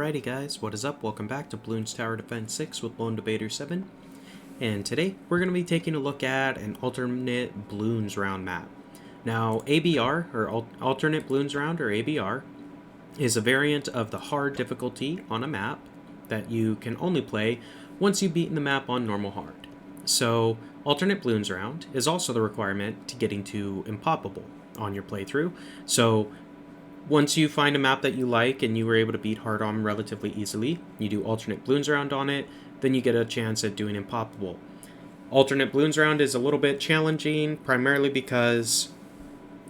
Alrighty guys, what is up? Welcome back to Bloons Tower Defense 6 with Lone Debater 7. And today we're going to be taking a look at an alternate Bloons round map. Now ABR, or alternate Bloons round, or ABR, is a variant of the hard difficulty on a map that you can only play once you've beaten the map on normal hard. So alternate Bloons round is also the requirement to getting to impoppable on your playthrough. So once you find a map that you like and you were able to beat hard on relatively easily, you do alternate Bloons round on it, then you get a chance at doing impoppable. Alternate Bloons round is a little bit challenging, primarily because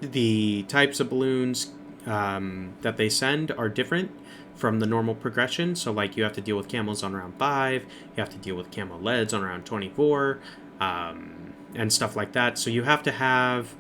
the types of balloons that they send are different from the normal progression. So like you have to deal with camels on round 5, you have to deal with camel leads on round 24, and stuff like that. So you have to have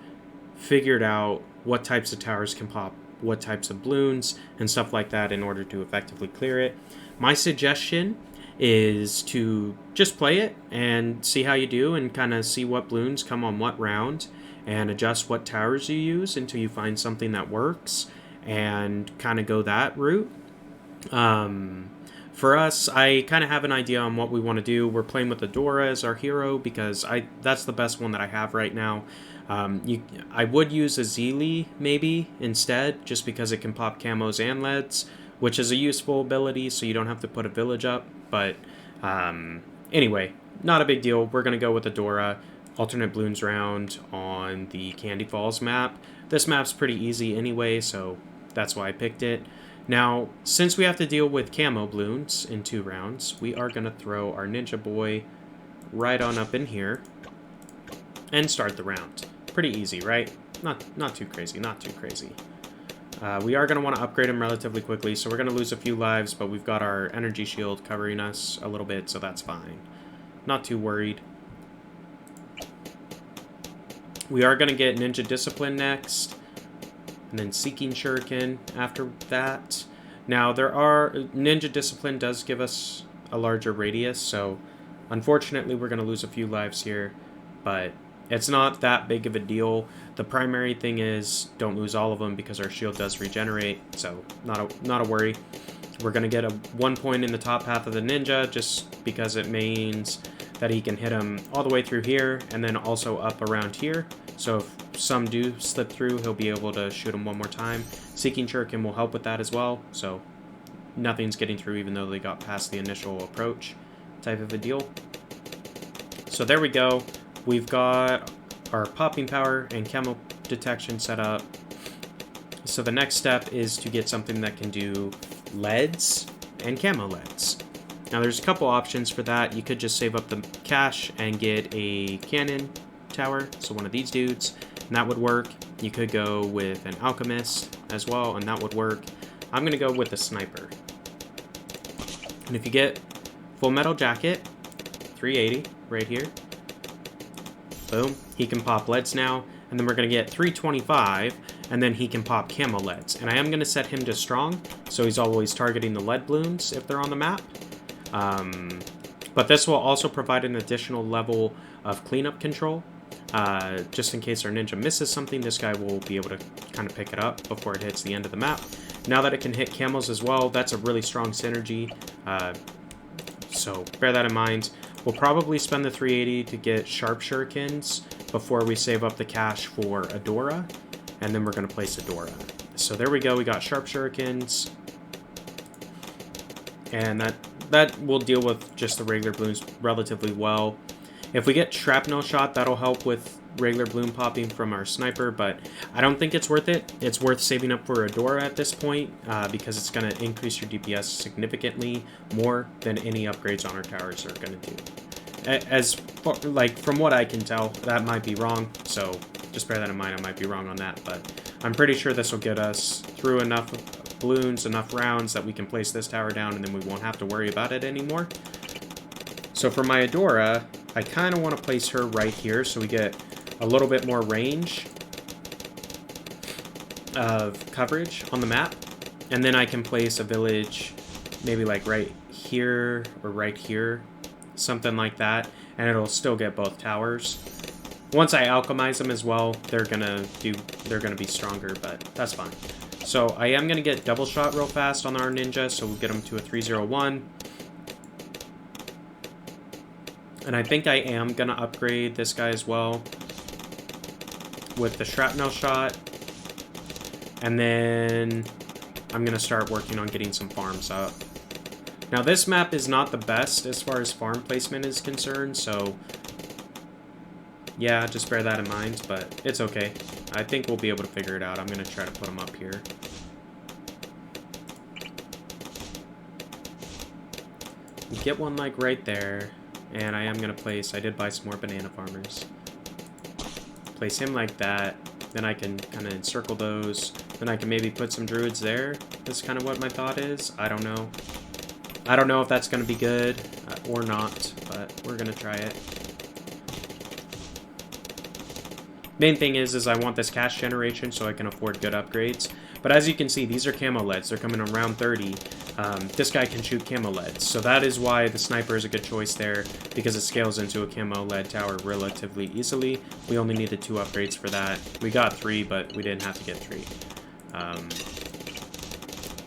figured out what types of towers can pop, what types of balloons, and stuff like that in order to effectively clear it. My suggestion is to just play it and see how you do and kind of see what balloons come on what round and adjust what towers you use until you find something that works and kind of go that route. For us, I kind of have an idea on what we want to do. We're playing with Adora as our hero because that's the best one that I have right now. I would use a Zeely maybe instead, just because it can pop camos and leads, which is a useful ability, so you don't have to put a village up. But anyway, not a big deal. We're going to go with Adora. Alternate Bloons round on the Candy Falls map. This map's pretty easy anyway, so that's why I picked it. Now, since we have to deal with camo balloons in 2 rounds, we are going to throw our Ninja Boy right on up in here and start the round. Pretty easy, right? Not too crazy, not too crazy. We are going to want to upgrade him relatively quickly, so we're going to lose a few lives, but we've got our energy shield covering us a little bit, so that's fine. Not too worried. We are going to get Ninja Discipline next, and then Seeking Shuriken after that. Now, Ninja Discipline does give us a larger radius, so unfortunately we're going to lose a few lives here, but it's not that big of a deal. The primary thing is don't lose all of them because our shield does regenerate, so not a worry. We're going to get a 1 point in the top half of the ninja just because it means that he can hit him all the way through here and then also up around here. So if some do slip through, he'll be able to shoot him one more time. Seeking Shuriken will help with that as well, so nothing's getting through even though they got past the initial approach type of a deal. So there we go. We've got our popping power and camo detection set up. So the next step is to get something that can do leads and camo leads. Now there's a couple options for that. You could just save up the cash and get a cannon tower, so one of these dudes, and that would work. You could go with an alchemist as well, and that would work. I'm going to go with the sniper. And if you get full metal jacket, 380 right here. Boom. He can pop leads now, and then we're going to get 325, and then he can pop camo leads. And I am going to set him to strong, so he's always targeting the lead balloons if they're on the map. But this will also provide an additional level of cleanup control. Just in case our ninja misses something, this guy will be able to kind of pick it up before it hits the end of the map. Now that it can hit camos as well, that's a really strong synergy. So bear that in mind. We'll probably spend the 380 to get sharp shurikens before we save up the cash for Adora, and then we're going to place Adora. So there we go, we got sharp shurikens, and that will deal with just the regular balloons relatively well. If we get shrapnel shot, that'll help with regular balloon popping from our sniper, but I don't think it's worth it. It's worth saving up for Adora at this point because it's going to increase your DPS significantly more than any upgrades on our towers are going to do. As far, like, from what I can tell, that might be wrong, so just bear that in mind. I might be wrong on that, but I'm pretty sure this will get us through enough balloons, enough rounds that we can place this tower down, and then we won't have to worry about it anymore. So for my Adora, I kind of want to place her right here so we get a little bit more range of coverage on the map. And then I can place a village maybe like right here or right here, something like that, and it'll still get both towers. Once I alchemize them as well, they're gonna be stronger, but that's fine. So I am going to get double shot real fast on our ninja, so we'll get him to a 301. And I think I am going to upgrade this guy as well with the shrapnel shot. And then I'm going to start working on getting some farms up. Now this map is not the best as far as farm placement is concerned, so yeah, just bear that in mind, but it's okay. I think we'll be able to figure it out. I'm going to try to put them up here. Get one like right there, and I am going to place, I did buy some more banana farmers. Place him like that, then I can kind of encircle those, then I can maybe put some druids there. That's kind of what my thought is. I don't know. I don't know if that's going to be good or not, but we're going to try it. Main thing is I want this cash generation so I can afford good upgrades. But as you can see, these are camo leads. They're coming on round 30. This guy can shoot camo leads. So that is why the sniper is a good choice there, because it scales into a camo lead tower relatively easily. We only needed 2 upgrades for that. We got 3, but we didn't have to get 3.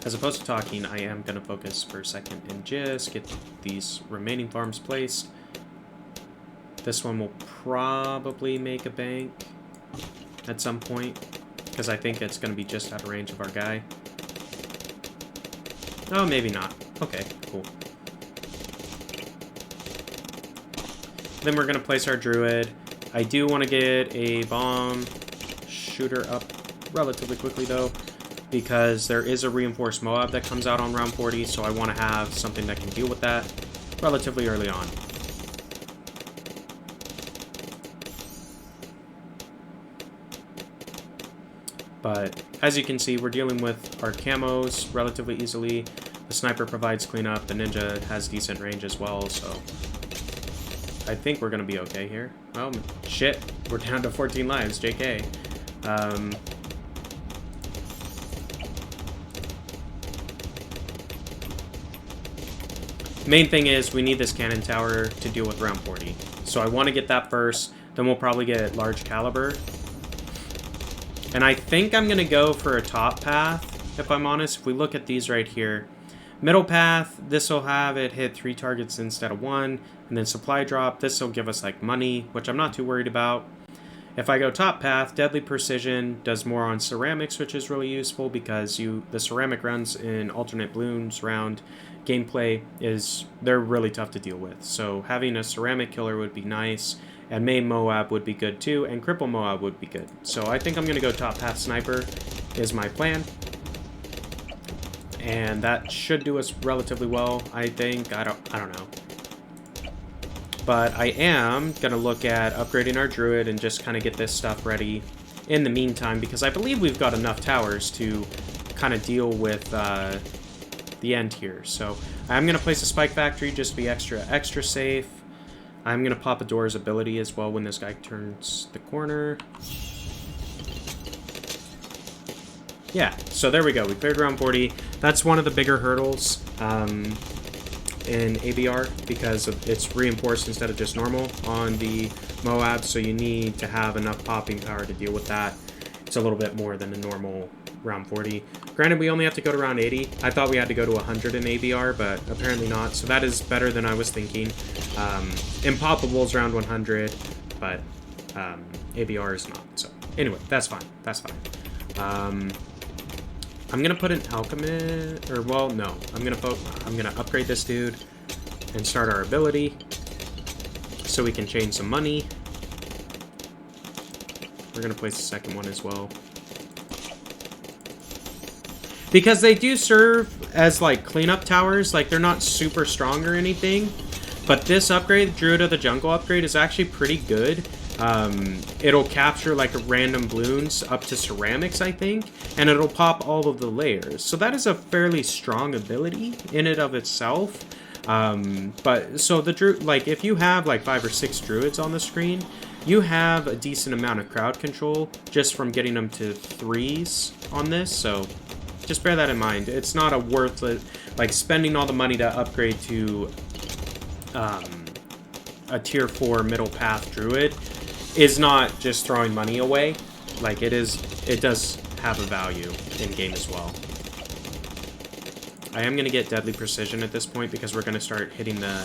As opposed to talking, I am going to focus for a second and just get these remaining farms placed. This one will probably make a bank at some point, because I think it's going to be just out of range of our guy. Oh, maybe not. Okay, cool. Then we're going to place our druid. I do want to get a bomb shooter up relatively quickly, though, because there is a reinforced Moab that comes out on round 40, so I want to have something that can deal with that relatively early on. But as you can see, we're dealing with our camos relatively easily. The sniper provides cleanup. The ninja has decent range as well, so I think we're going to be okay here. Oh, shit. We're down to 14 lives. JK. Main thing is we need this cannon tower to deal with round 40. So I want to get that first. Then we'll probably get large caliber. And I think I'm going to go for a top path, if I'm honest. If we look at these right here. Middle path, this will have it hit 3 targets instead of 1. And then supply drop, this will give us like money, which I'm not too worried about. If I go top path, Deadly Precision does more on ceramics, which is really useful because the ceramic runs in alternate balloons round gameplay they're really tough to deal with. So having a ceramic killer would be nice. And Main Moab would be good too, and Cripple Moab would be good. So I think I'm going to go top path sniper is my plan. And that should do us relatively well, I think. I don't know. But I am going to look at upgrading our druid and just kind of get this stuff ready in the meantime, because I believe we've got enough towers to kind of deal with the end here. So I'm going to place a spike factory just to be extra safe. I'm going to pop a door's ability as well when this guy turns the corner. Yeah, so there we go. We cleared round 40. That's one of the bigger hurdles in ABR because it's reinforced instead of just normal on the Moab, so you need to have enough popping power to deal with that. It's a little bit more than a normal round 40. Granted, we only have to go to round 80. I thought we had to go to 100 in ABR, but apparently not. So that is better than I was thinking. Impoppable's round 100, but ABR is not. So anyway, that's fine. That's fine. I'm gonna put an alchemist, or well, no. I'm gonna upgrade this dude and start our ability so we can chain some money. We're gonna place the second one as well. Because they do serve as, like, cleanup towers. Like, they're not super strong or anything. But this upgrade, Druid of the Jungle upgrade, is actually pretty good. It'll capture, like, random balloons up to ceramics, I think. And it'll pop all of the layers. So that is a fairly strong ability in and of itself. But, so the Druid, like, if you have, like, 5 or 6 Druids on the screen, you have a decent amount of crowd control just from getting them to 3s on this. So just bear that in mind. It's not a worthless, like, spending all the money to upgrade to a tier 4 middle path druid is not just throwing money away. Like, it does have a value in-game as well. I am going to get Deadly Precision at this point because we're going to start hitting the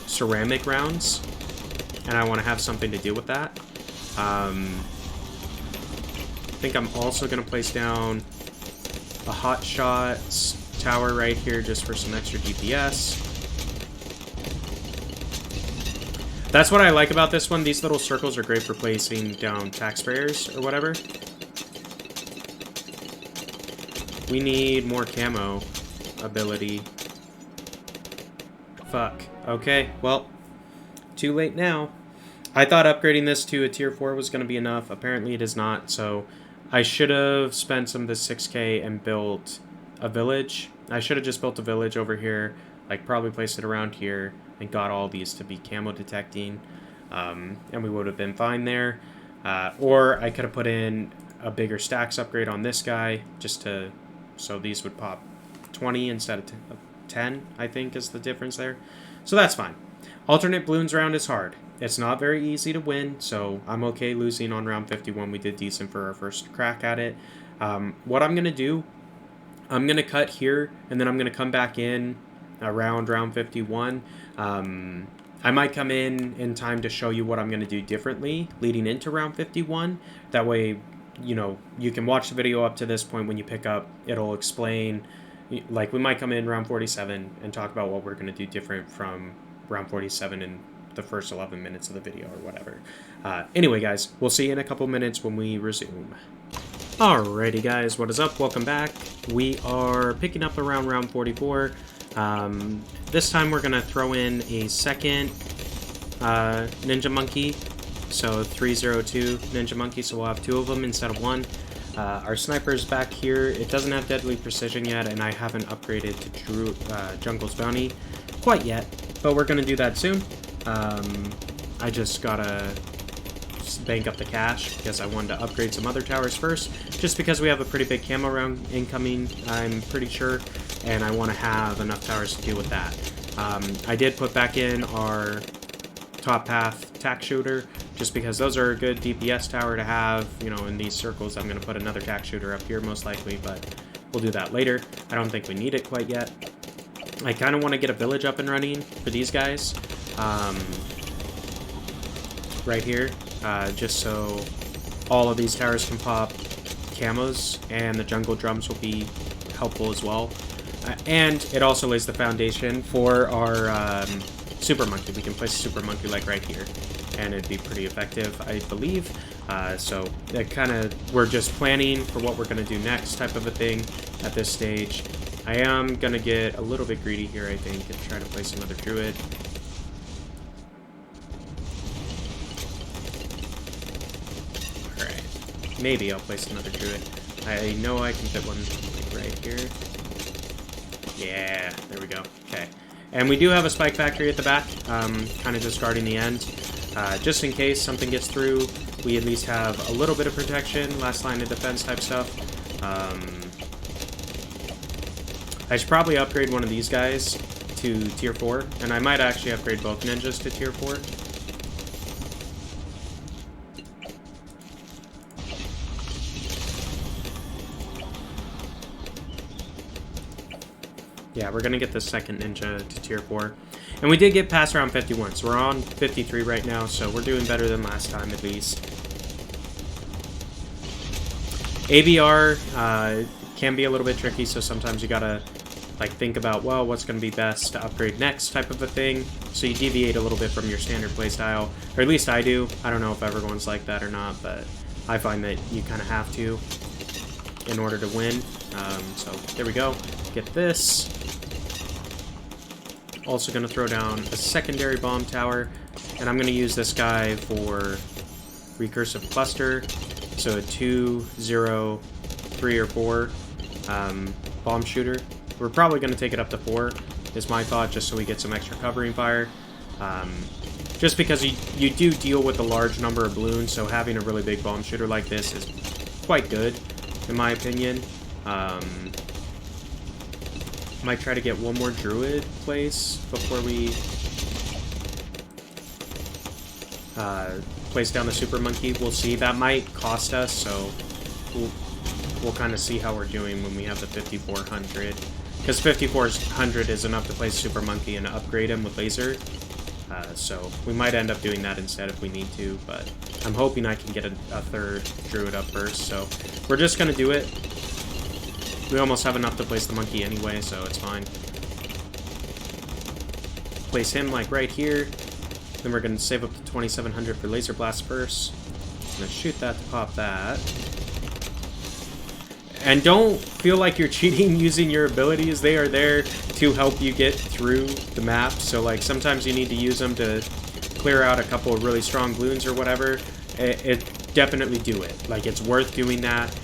ceramic rounds, and I want to have something to deal with that. I think I'm also going to place down a Hot Shots tower right here just for some extra DPS. That's what I like about this one. These little circles are great for placing down tack sprayers or whatever. We need more camo ability. Fuck. Okay, well, too late now. I thought upgrading this to a tier 4 was going to be enough. Apparently it is not, so I should have spent some of the 6k and built a village. I should have just built a village over here, like probably placed it around here, and got all these to be camo detecting, and we would have been fine there. Or I could have put in a bigger stacks upgrade on this guy, just to, so these would pop 20 instead of 10, I think is the difference there. So that's fine. Alternate Bloons round is hard. It's not very easy to win, so I'm okay losing on round 51. We did decent for our first crack at it. What I'm going to do, I'm going to cut here, and then I'm going to come back in around round 51. I might come in time to show you what I'm going to do differently leading into round 51. That way, you know, you can watch the video up to this point. When you pick up, it'll explain, like we might come in round 47 and talk about what we're going to do different from round 47 in the first 11 minutes of the video or whatever. Anyway, guys, we'll see you in a couple minutes when we resume. Alrighty, guys, what is up? Welcome back. We are picking up around round 44. This time we're going to throw in a second Ninja Monkey. So 302 Ninja Monkey, so we'll have 2 of them instead of 1. Our sniper's back here. It doesn't have Deadly Precision yet, and I haven't upgraded to Jungle's Bounty quite yet, but we're going to do that soon. I just gotta bank up the cash because I wanted to upgrade some other towers first, just because we have a pretty big camo round incoming, I'm pretty sure, and I want to have enough towers to deal with that. I did put back in our top path tack shooter, just because those are a good DPS tower to have. You know, in these circles, I'm going to put another tack shooter up here most likely, but we'll do that later. I don't think we need it quite yet. I kind of want to get a village up and running for these guys. Right here, just so all of these towers can pop camos, and the jungle drums will be helpful as well. And it also lays the foundation for our super monkey. We can place a super monkey like right here, and it'd be pretty effective, I believe. So that kind of, we're just planning for what we're going to do next type of a thing at this stage. I am going to get a little bit greedy here, I think, and try to place another druid. Alright, maybe I'll place another druid. I know I can fit one like right here. Yeah, there we go. Okay. And we do have a spike factory at the back, kind of just guarding the end. Just in case something gets through, we at least have a little bit of protection, last line of defense type stuff. I should probably upgrade one of these guys to tier 4, and I might actually upgrade both ninjas to tier 4. Yeah, we're going to get the second ninja to tier 4. And we did get past round 51, so we're on 53 right now, so we're doing better than last time at least. ABR can be a little bit tricky, so sometimes you gotta like think about, well, what's going to be best to upgrade next type of a thing. So you deviate a little bit from your standard playstyle, or at least I do. I don't know if everyone's like that or not, but I find that you kind of have to in order to win. So there we go. Get this. Also going to throw down a secondary bomb tower, and I'm going to use this guy for recursive cluster. So a 2, 0, 3, or 4 bomb shooter. We're probably going to take it up to 4, is my thought, just so we get some extra covering fire. Just because you do deal with a large number of balloons, so having a really big bomb shooter like this is quite good, in my opinion. Might try to get one more druid place before we place down the super monkey. We'll see. That might cost us, so we'll kind of see how we're doing when we have the 5400. Because 5400 is enough to play Super Monkey and upgrade him with laser. So we might end up doing that instead if we need to, but I'm hoping I can get a third druid up first. So we're just going to do it. We almost have enough to place the monkey anyway, so it's fine. Place him like right here. Then we're going to save up to 2700 for laser blast first. I'm going to shoot that to pop that. And don't feel like you're cheating using your abilities. They are there to help you get through the map. So like sometimes you need to use them to clear out a couple of really strong balloons or whatever. Definitely do it. Like it's worth doing that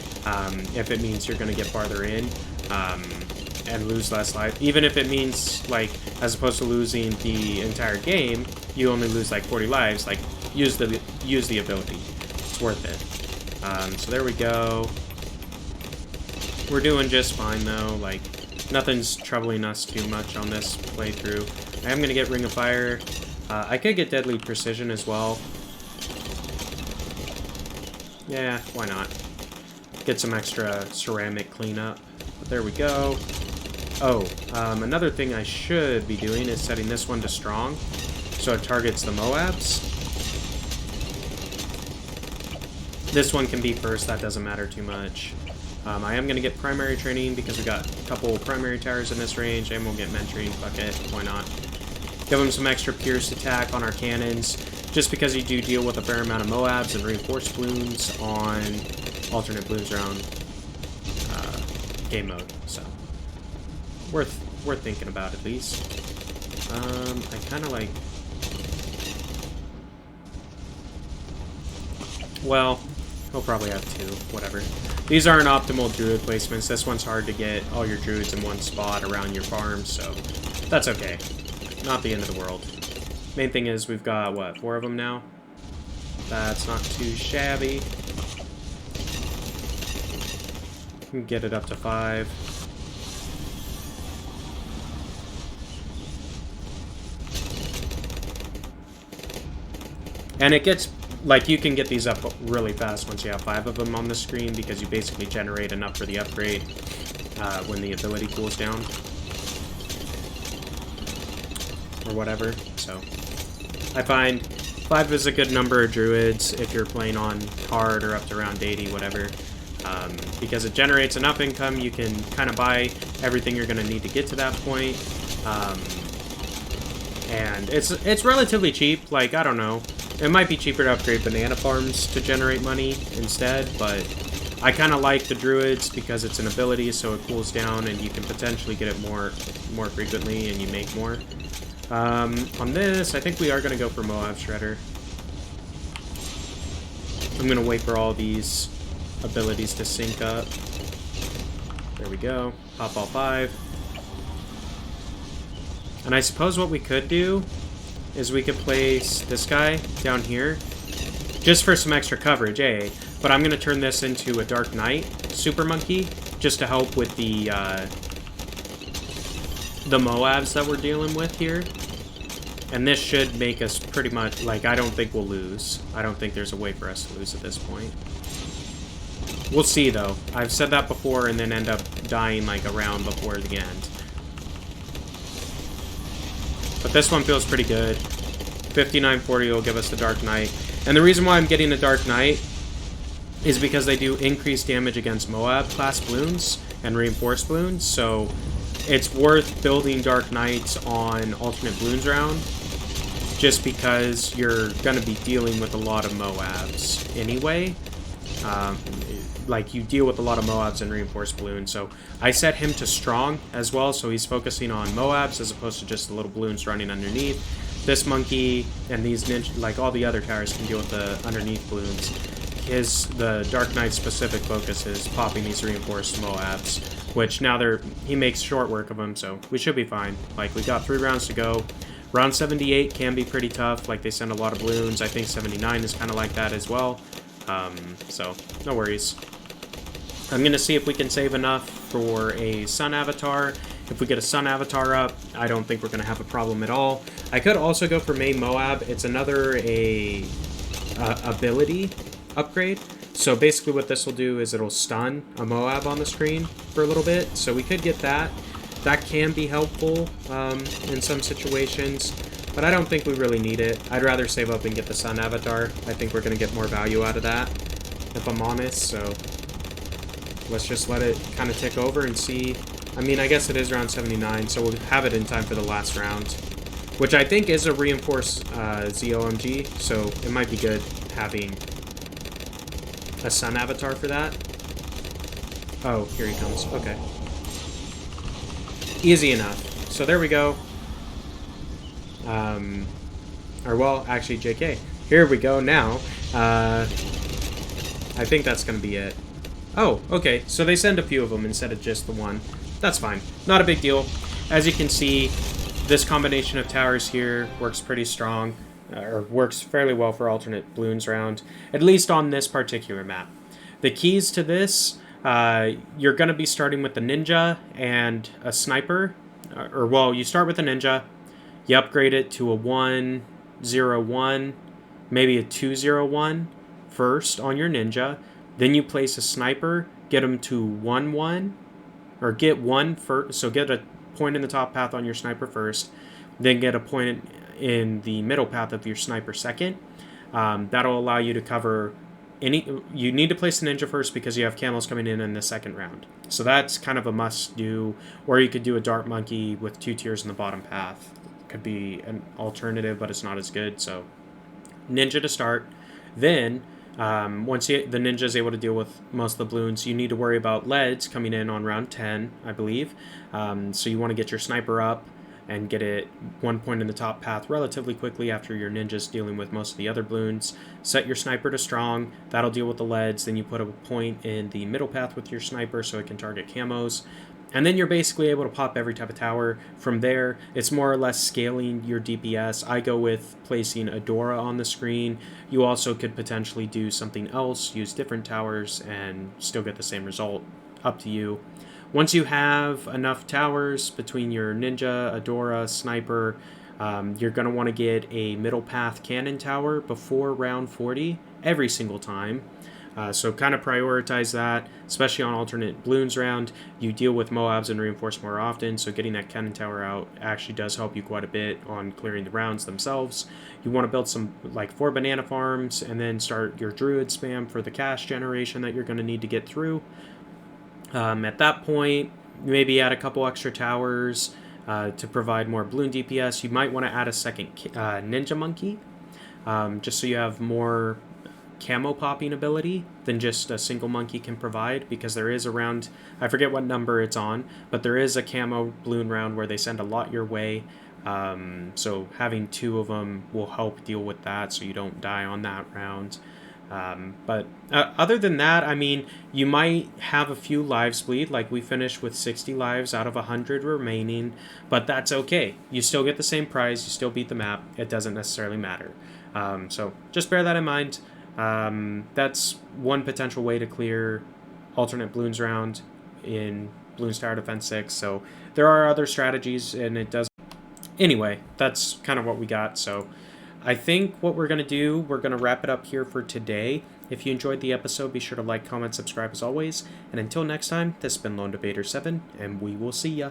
if it means you're going to get farther in and lose less life. Even if it means like as opposed to losing the entire game, you only lose like 40 lives. Like use the ability. It's worth it. So there we go. We're doing just fine though, like nothing's troubling us too much on this playthrough. I am going to get Ring of Fire. I could get Deadly Precision as well. Yeah, why not? Get some extra ceramic cleanup. But there we go. Oh, another thing I should be doing is setting this one to strong, so it targets the Moabs. This one can be first, that doesn't matter too much. I am going to get primary training because we got a couple primary towers in this range, and we'll get mentoring. Fuck it, why not? Give them some extra pierce attack on our cannons, just because you do deal with a fair amount of Moabs and reinforced balloons on alternate Bloons round game mode. So worth thinking about at least. I kind of like. Well, he'll probably have two. Whatever. These aren't optimal druid placements. This one's hard to get all your druids in one spot around your farm, so that's okay. Not the end of the world. Main thing is we've got, what, 4 of them now? That's not too shabby. We can get it up to 5. And it gets... Like, you can get these up really fast once you have 5 of them on the screen because you basically generate enough for the upgrade when the ability cools down. Or whatever, so. I find 5 is a good number of druids if you're playing on hard or up to around 80, whatever. Because it generates enough income, you can kind of buy everything you're going to need to get to that point. And it's relatively cheap, like, I don't know. It might be cheaper to upgrade banana farms to generate money instead, but I kind of like the druids because it's an ability, so it cools down and you can potentially get it more frequently and you make more. On this, I think we are going to go for Moab Shredder. I'm going to wait for all these abilities to sync up. There we go. Pop all 5. And I suppose what we could do is we could place this guy down here just for some extra coverage, eh? But I'm going to turn this into a Dark Knight Super Monkey just to help with the Moabs that we're dealing with here. And this should make us pretty much, like, I don't think we'll lose. I don't think there's a way for us to lose at this point. We'll see, though. I've said that before and then end up dying, like, around before the end. But this one feels pretty good. 5940 will give us the Dark Knight. And the reason why I'm getting the Dark Knight is because they do increased damage against Moab class balloons and reinforced balloons. So it's worth building Dark Knights on alternate balloons round just because you're going to be dealing with a lot of Moabs anyway. Like, you deal with a lot of Moabs and reinforced balloons, so I set him to strong as well, so he's focusing on Moabs as opposed to just the little balloons running underneath. This monkey and these ninja, like all the other towers, can deal with the underneath balloons. The Dark Knight specific focus is popping these reinforced Moabs, which now he makes short work of them, so we should be fine. Like, we got 3 rounds to go. Round 78 can be pretty tough, like they send a lot of balloons. I think 79 is kind of like that as well. So no worries. I'm going to see if we can save enough for a Sun Avatar. If we get a Sun Avatar up, I don't think we're going to have a problem at all. I could also go for May Moab. It's another ability upgrade. So basically what this will do is it'll stun a Moab on the screen for a little bit. So we could get that. That can be helpful in some situations, but I don't think we really need it. I'd rather save up and get the Sun Avatar. I think we're going to get more value out of that, if I'm honest. So let's just let it kind of tick over and see. I mean, I guess it is round 79, so we'll have it in time for the last round, which I think is a reinforced ZOMG, so it might be good having a Sun Avatar for that. Oh, here he comes. Okay. Easy enough. So there we go. Or, well, actually, JK. Here we go now. I think that's going to be it. Oh, okay. So they send a few of them instead of just the one. That's fine. Not a big deal. As you can see, this combination of towers here works pretty strong, or works fairly well for alternate Bloons round, at least on this particular map. The keys to this, you're going to be starting with the ninja and a sniper, or well, you start with a ninja, you upgrade it to a 1-0-1, maybe a 2-0-1 first on your ninja, then you place a sniper, get them to 1-1, or get one first, so get a point in the top path on your sniper first, then get a point in the middle path of your sniper second. That'll allow you to cover you need to place the ninja first because you have camels coming in the second round. So that's kind of a must do, or you could do a dart monkey with 2 tiers in the bottom path. Could be an alternative, but it's not as good. So ninja to start. Then once the ninja is able to deal with most of the balloons, you need to worry about leads coming in on round 10, I believe. So you want to get your sniper up and get it 1 point in the top path relatively quickly after your ninja's dealing with most of the other balloons. Set your sniper to strong. That'll deal with the leads. Then you put a point in the middle path with your sniper so it can target camos. And then you're basically able to pop every type of tower. From there, it's more or less scaling your DPS. I go with placing a Dora on the screen. You also could potentially do something else, use different towers, and still get the same result. Up to you. Once you have enough towers between your ninja, Adora, sniper, you're going to want to get a middle path cannon tower before round 40 every single time. So kind of prioritize that, especially on alternate Bloons round. You deal with Moabs and reinforce more often, so getting that cannon tower out actually does help you quite a bit on clearing the rounds themselves. You want to build some like 4 banana farms and then start your druid spam for the cash generation that you're going to need to get through. At that point, maybe add a couple extra towers to provide more balloon DPS. You might want to add a second ninja monkey, just so you have more camo popping ability than just a single monkey can provide, because there is a round, I forget what number it's on, but there is a camo balloon round where they send a lot your way. So having 2 of them will help deal with that so you don't die on that round. But other than that, I mean, you might have a few lives bleed, like we finished with 60 lives out of 100 remaining, but that's okay. You still get the same prize, you still beat the map, it doesn't necessarily matter. So just bear that in mind. That's one potential way to clear alternate Bloons round in Bloons Tower Defense 6, so there are other strategies, and it does... Anyway, that's kind of what we got, so... I think what we're going to do, we're going to wrap it up here for today. If you enjoyed the episode, be sure to like, comment, subscribe as always. And until next time, this has been Lone Debater 7, and we will see ya.